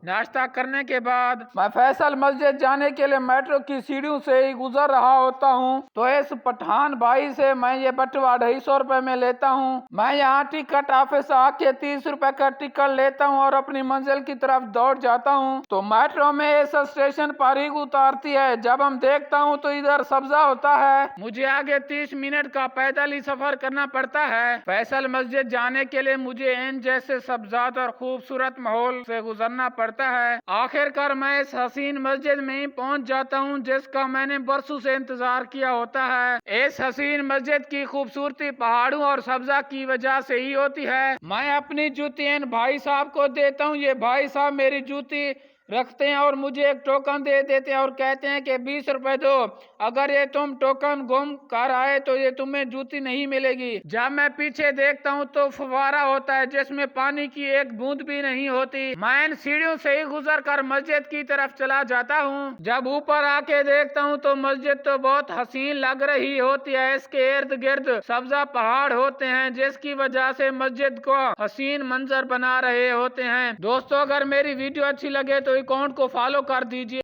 नाश्ता करने के बाद मैं फैसल मस्जिद जाने के लिए मेट्रो की सीढ़ियों से ही गुजर रहा होता हूँ तो इस पठान भाई से मैं ये बटवा 250 रुपए में लेता हूँ। मैं यहाँ टिकट ऑफिस आके 30 रुपए का टिकट लेता हूँ और अपनी मंजिल की तरफ दौड़ जाता हूँ। तो मेट्रो में इस स्टेशन पर ही उतारती है। जब हम देखता हूँ तो इधर सब्जा होता है। मुझे आगे 30 मिनट का पैदल ही सफर करना पड़ता है। फैसल मस्जिद जाने के लिए मुझे इन जैसे सब्जात और खूबसूरत माहौल से गुजरना पड़ता है। आखिरकार मैं इस हसीन मस्जिद में ही पहुंच जाता हूं जिसका मैंने बरसों से इंतजार किया होता है। इस हसीन मस्जिद की खूबसूरती पहाड़ों और सब्जा की वजह से ही होती है। मैं अपनी जूती इन भाई साहब को देता हूं। ये भाई साहब मेरी जूती रखते हैं और मुझे एक टोकन दे देते हैं और कहते हैं कि 20 रुपए दो, अगर ये तुम टोकन गुम कर आए तो ये तुम्हें जूती नहीं मिलेगी। जब मैं पीछे देखता हूँ तो फव्वारा होता है जिसमें पानी की एक बूंद भी नहीं होती। मैं इन सीढ़ियों से ही गुजर कर मस्जिद की तरफ चला जाता हूँ। जब ऊपर आके देखता हूँ तो मस्जिद तो बहुत हसीन लग रही होती है। इसके इर्द गिर्द सब्जा पहाड़ होते हैं जिसकी वजह से मस्जिद को हसीन मंजर बना रहे होते हैं। दोस्तों, अगर मेरी वीडियो अच्छी लगे तो अकाउंट को फॉलो कर दीजिए।